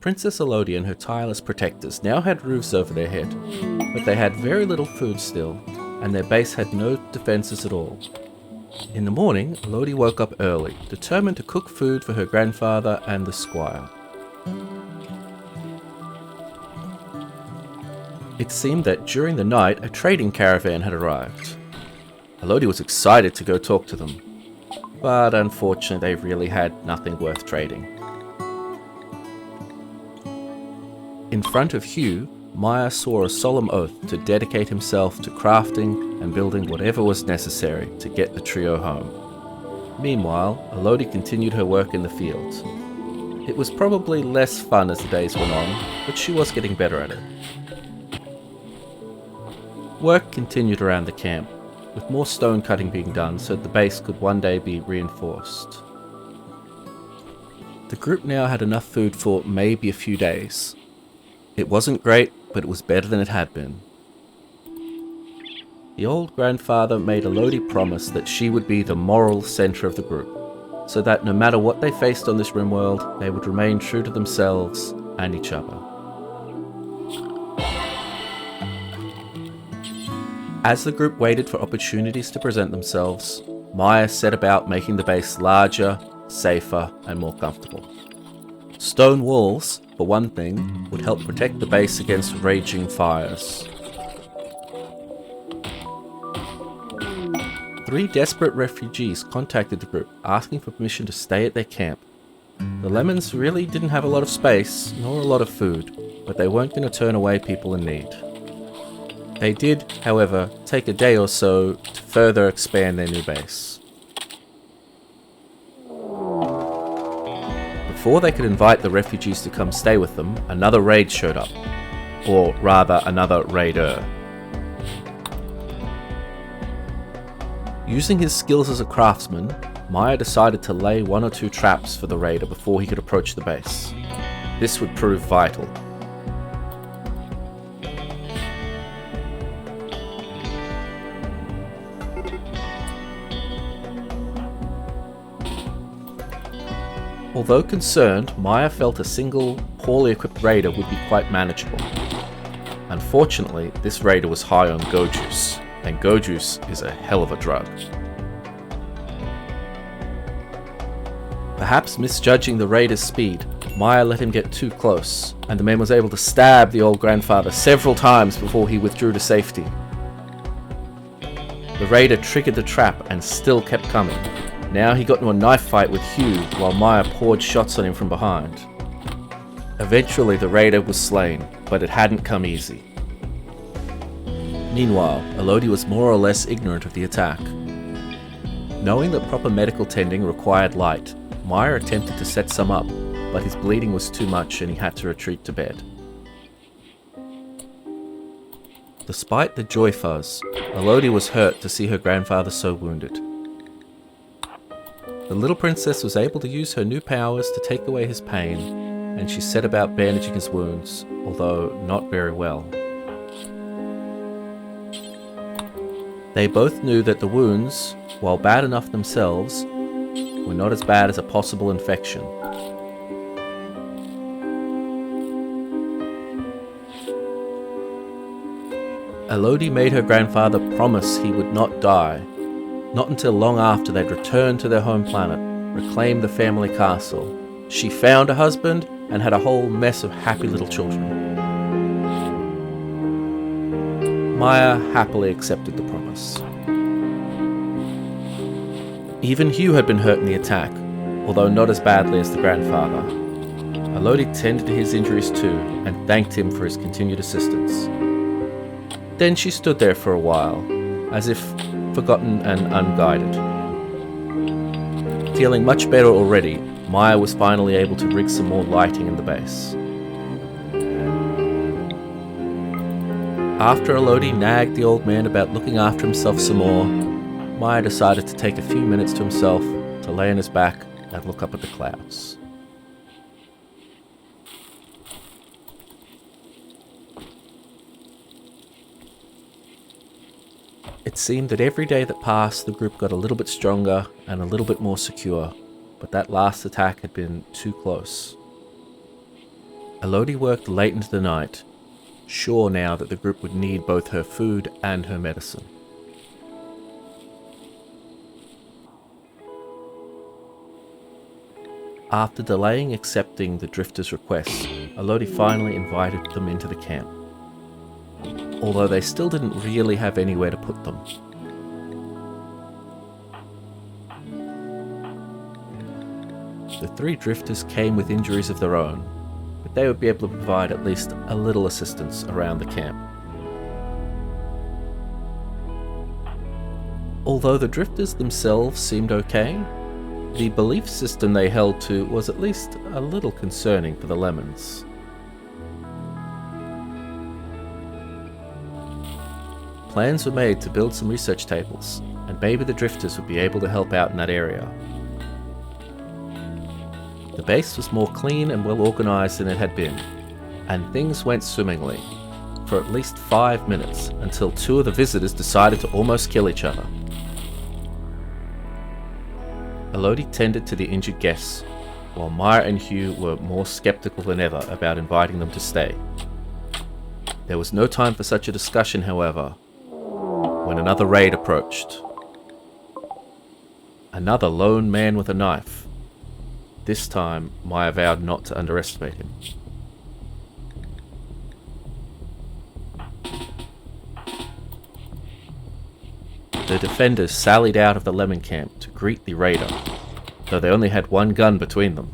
Princess Elodie and her tireless protectors now had roofs over their head, but they had very little food still, and their base had no defences at all. In the morning, Elodie woke up early, determined to cook food for her grandfather and the squire. It seemed that during the night a trading caravan had arrived. Elodie was excited to go talk to them, but unfortunately they really had nothing worth trading. In front of Hugh, Maya swore a solemn oath to dedicate himself to crafting and building whatever was necessary to get the trio home. Meanwhile, Elodie continued her work in the fields. It was probably less fun as the days went on, but she was getting better at it. Work continued around the camp, with more stone cutting being done so that the base could one day be reinforced. The group now had enough food for maybe a few days. It wasn't great, but it was better than it had been. The old grandfather made Elodie promise that she would be the moral centre of the group, so that no matter what they faced on this Rimworld, they would remain true to themselves and each other. As the group waited for opportunities to present themselves, Maya set about making the base larger, safer, and more comfortable. Stone walls, for one thing, would help protect the base against raging fires. 3 desperate refugees contacted the group, asking for permission to stay at their camp. The Lemons really didn't have a lot of space, nor a lot of food, but they weren't going to turn away people in need. They did, however, take a day or so to further expand their new base. Before they could invite the refugees to come stay with them, another raid showed up. Or rather, another raider. Using his skills as a craftsman, Maya decided to lay 1 or 2 traps for the raider before he could approach the base. This would prove vital. Although concerned, Maya felt a single, poorly equipped raider would be quite manageable. Unfortunately, this raider was high on go juice, and go juice is a hell of a drug. Perhaps misjudging the raider's speed, Maya let him get too close, and the man was able to stab the old grandfather several times before he withdrew to safety. The raider triggered the trap and still kept coming. Now he got into a knife fight with Hugh while Maya poured shots on him from behind. Eventually the raider was slain, but it hadn't come easy. Meanwhile, Elodie was more or less ignorant of the attack. Knowing that proper medical tending required light, Maya attempted to set some up, but his bleeding was too much and he had to retreat to bed. Despite the joy fuzz, Elodie was hurt to see her grandfather so wounded. The little princess was able to use her new powers to take away his pain, and she set about bandaging his wounds, although not very well. They both knew that the wounds, while bad enough themselves, were not as bad as a possible infection. Elodie made her grandfather promise he would not die, not until long after they'd returned to their home planet, reclaimed the family castle. She found a husband and had a whole mess of happy little children. Maya happily accepted the promise. Even Hugh had been hurt in the attack, although not as badly as the grandfather. Elodie tended to his injuries too, and thanked him for his continued assistance. Then she stood there for a while, as if forgotten and unguided. Feeling much better already, Maya was finally able to rig some more lighting in the base. After Elodie nagged the old man about looking after himself some more, Maya decided to take a few minutes to himself to lay on his back and look up at the clouds. It seemed that every day that passed, the group got a little bit stronger and a little bit more secure, but that last attack had been too close. Elodie worked late into the night, sure now that the group would need both her food and her medicine. After delaying accepting the drifters' requests, Elodie finally invited them into the camp, although they still didn't really have anywhere to put them. The 3 drifters came with injuries of their own, but they would be able to provide at least a little assistance around the camp. Although the drifters themselves seemed okay, the belief system they held to was at least a little concerning for the Lemons. Plans were made to build some research tables, and maybe the drifters would be able to help out in that area. The base was more clean and well organised than it had been, and things went swimmingly, for at least 5 minutes, until 2 of the visitors decided to almost kill each other. Elodie tended to the injured guests, while Maya and Hugh were more sceptical than ever about inviting them to stay. There was no time for such a discussion, however, when another raid approached. Another lone man with a knife. This time, Maya vowed not to underestimate him. The defenders sallied out of the lemon camp to greet the raider, though they only had 1 gun between them.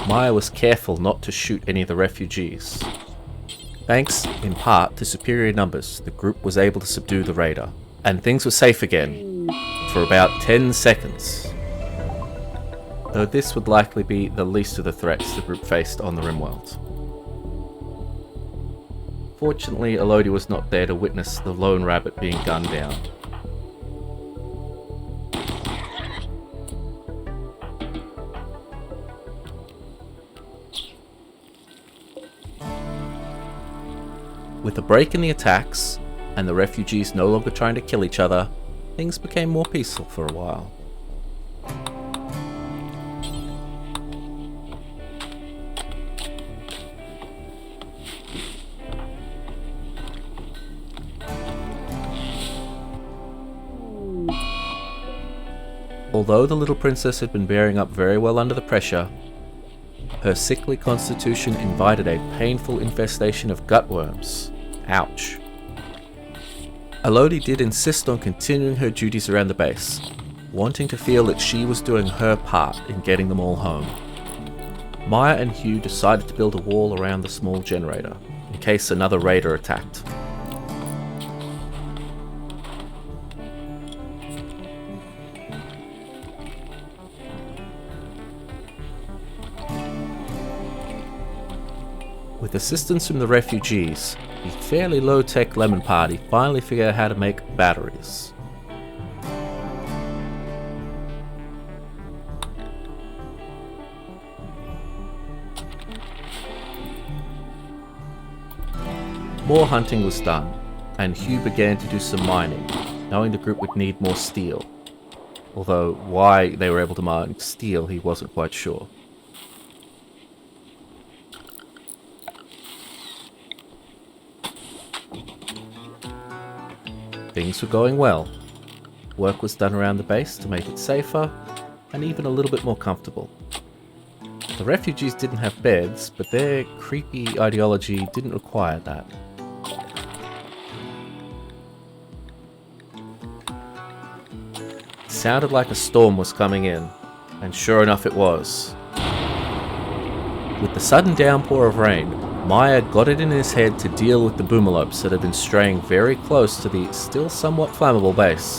Maya was careful not to shoot any of the refugees. Thanks, in part, to superior numbers, the group was able to subdue the raider, and things were safe again, for about 10 seconds. Though this would likely be the least of the threats the group faced on the Rimworld. Fortunately, Elodie was not there to witness the lone rabbit being gunned down. With a break in the attacks, and the refugees no longer trying to kill each other, things became more peaceful for a while. Although the little princess had been bearing up very well under the pressure, her sickly constitution invited a painful infestation of gutworms. Ouch. Elodie did insist on continuing her duties around the base, wanting to feel that she was doing her part in getting them all home. Maya and Hugh decided to build a wall around the small generator, in case another raider attacked. With assistance from the refugees, the fairly low-tech Lemon Party finally figured out how to make batteries. More hunting was done, and Hugh began to do some mining, knowing the group would need more steel. Although why they were able to mine steel he wasn't quite sure. Things were going well. Work was done around the base to make it safer, and even a little bit more comfortable. The refugees didn't have beds, but their creepy ideology didn't require that. It sounded like a storm was coming in, and sure enough it was. With the sudden downpour of rain, Maya got it in his head to deal with the boomalopes that had been straying very close to the still somewhat flammable base.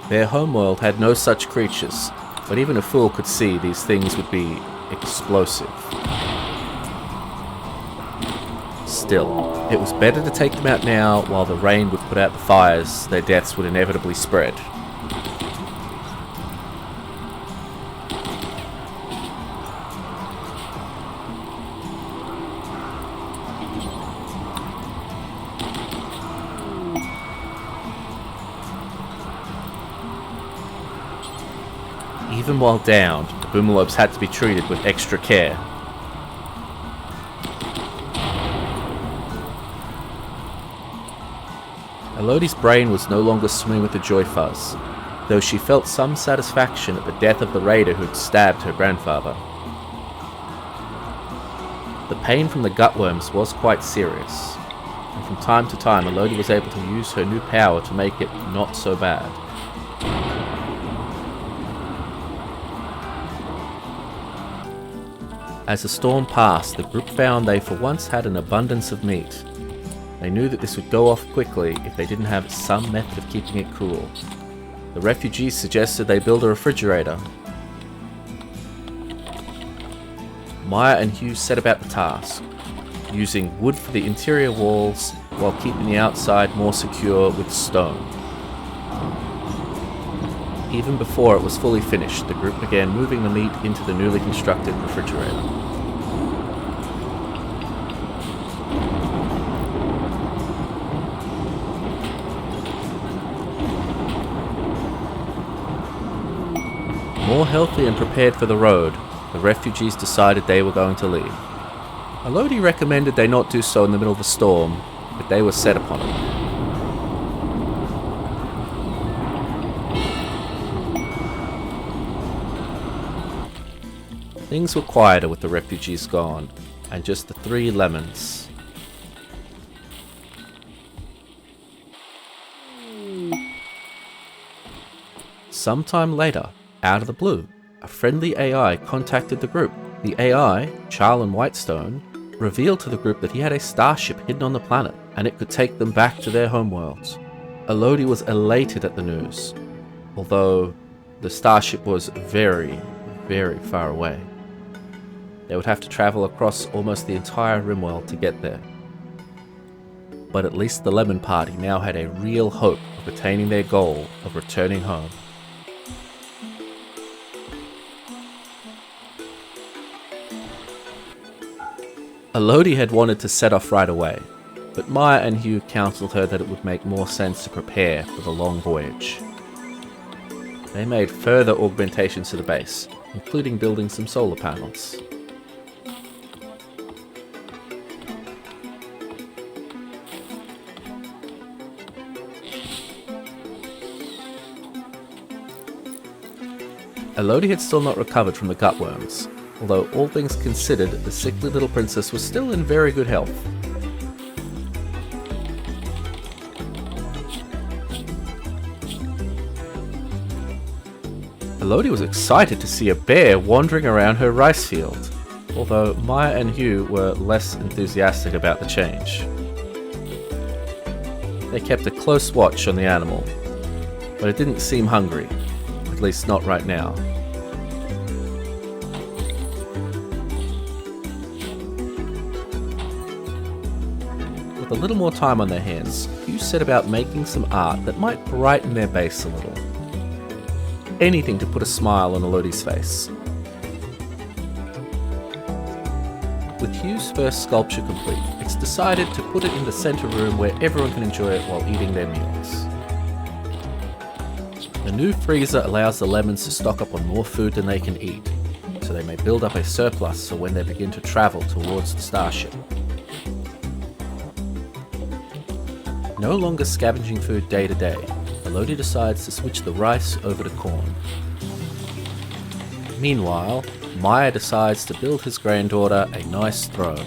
Their homeworld had no such creatures, but even a fool could see these things would be explosive. Still, it was better to take them out now while the rain would put out the fires their deaths would inevitably spread. Even while downed, Boomalopes had to be treated with extra care. Elodie's brain was no longer swimming with the joy fuzz, though she felt some satisfaction at the death of the raider who'd stabbed her grandfather. The pain from the gutworms was quite serious, and from time to time Elodie was able to use her new power to make it not so bad. As the storm passed, the group found they for once had an abundance of meat. They knew that this would go off quickly if they didn't have some method of keeping it cool. The refugees suggested they build a refrigerator. Maya and Hugh set about the task, using wood for the interior walls while keeping the outside more secure with stone. Even before it was fully finished, the group began moving the meat into the newly constructed refrigerator. More healthy and prepared for the road, the refugees decided they were going to leave. Elodie recommended they not do so in the middle of the storm, but they were set upon it. Things were quieter with the refugees gone, and just the three lemons. Sometime later, out of the blue, a friendly AI contacted the group. The AI, Charlin Whitestone, revealed to the group that he had a starship hidden on the planet, and it could take them back to their homeworlds. Elodie was elated at the news, although the starship was very, very far away. They would have to travel across almost the entire Rimworld to get there. But at least the Lemon Party now had a real hope of attaining their goal of returning home. Elodie had wanted to set off right away, but Maya and Hugh counseled her that it would make more sense to prepare for the long voyage. They made further augmentations to the base, including building some solar panels. Elodie had still not recovered from the gutworms, although all things considered, the sickly little princess was still in very good health. Elodie was excited to see a bear wandering around her rice field, although Maya and Hugh were less enthusiastic about the change. They kept a close watch on the animal, but it didn't seem hungry, at least not right now. With a little more time on their hands, Hugh set about making some art that might brighten their base a little. Anything to put a smile on Elodie's face. With Hugh's first sculpture complete, it's decided to put it in the center room where everyone can enjoy it while eating their meals. The new freezer allows the lemons to stock up on more food than they can eat, so they may build up a surplus for when they begin to travel towards the starship. No longer scavenging food day to day, Elodie decides to switch the rice over to corn. Meanwhile, Maya decides to build his granddaughter a nice throne.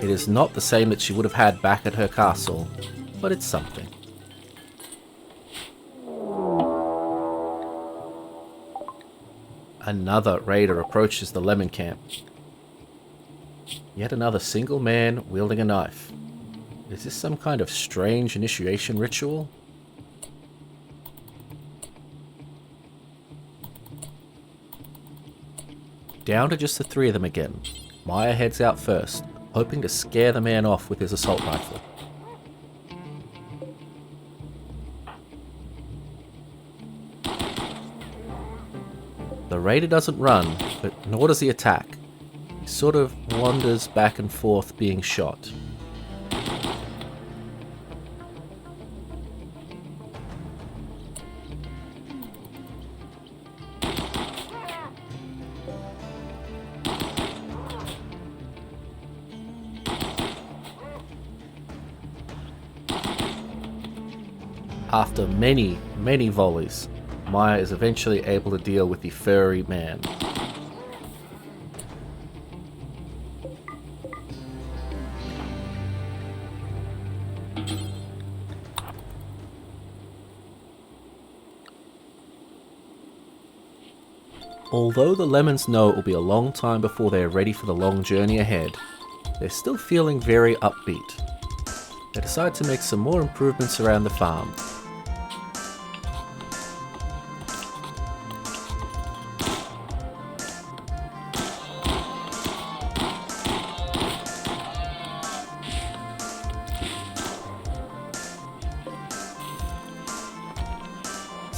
It is not the same that she would have had back at her castle, but it's something. Another raider approaches the lemon camp. Yet another single man wielding a knife. Is this some kind of strange initiation ritual? Down to just the three of them again. Maya heads out first, hoping to scare the man off with his assault rifle. The raider doesn't run, but nor does he attack. He sort of wanders back and forth being shot. After many, many volleys, Maya is eventually able to deal with the furry man. Although the lemons know it will be a long time before they are ready for the long journey ahead, they're still feeling very upbeat. They decide to make some more improvements around the farm.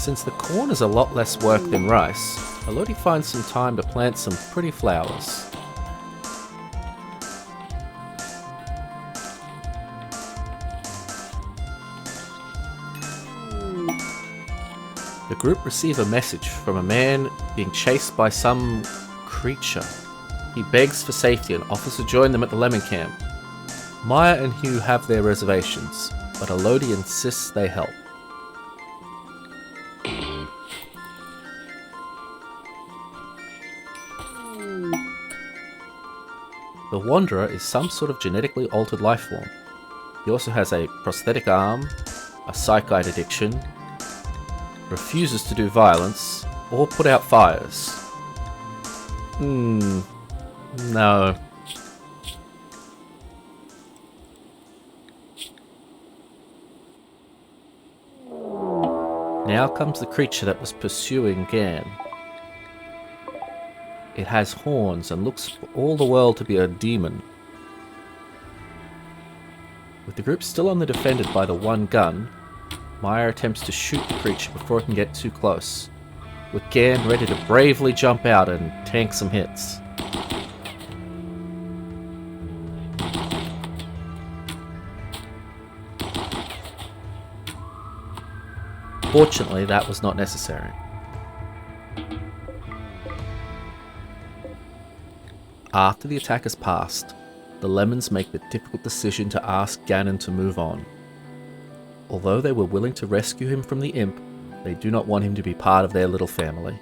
Since the corn is a lot less work than rice, Elodie finds some time to plant some pretty flowers. The group receive a message from a man being chased by some creature. He begs for safety and offers to join them at the lemon camp. Maya and Hugh have their reservations, but Elodie insists they help. The Wanderer is some sort of genetically altered life form. He also has a prosthetic arm, a psychite addiction, refuses to do violence, or put out fires. No. Now comes the creature that was pursuing Gan. It has horns and looks for all the world to be a demon. With the group still on the defended by the one gun, Maya attempts to shoot the creature before it can get too close, with Gan ready to bravely jump out and tank some hits. Fortunately, that was not necessary. After the attack has passed, the Lemons make the difficult decision to ask Ganon to move on. Although they were willing to rescue him from the imp, they do not want him to be part of their little family.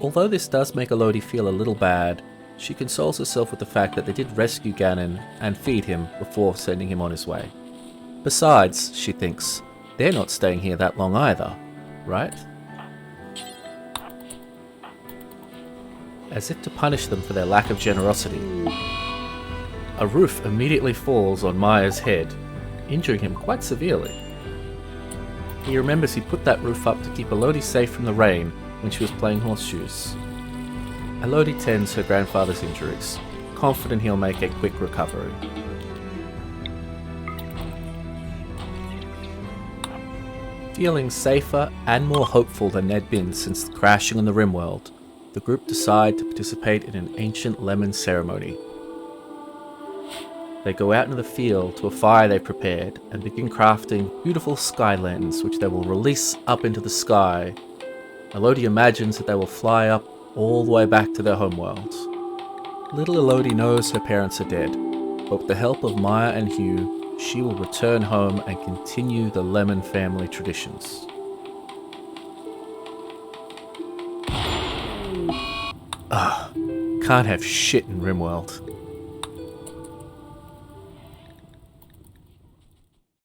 Although this does make Elodie feel a little bad, she consoles herself with the fact that they did rescue Ganon and feed him before sending him on his way. Besides, she thinks, they're not staying here that long either, right? As if to punish them for their lack of generosity, a roof immediately falls on Maya's head, injuring him quite severely. He remembers he put that roof up to keep Elodie safe from the rain when she was playing horseshoes. Elodie tends her grandfather's injuries, confident he'll make a quick recovery. Feeling safer and more hopeful than they'd been since crashing on the Rimworld, the group decide to participate in an ancient lemon ceremony. They go out into the field to a fire they prepared and begin crafting beautiful sky lanterns which they will release up into the sky. Elodie imagines that they will fly up all the way back to their homeworld. Little Elodie knows her parents are dead, but with the help of Maya and Hugh, she will return home and continue the Lemon family traditions. Can't have shit in Rimworld.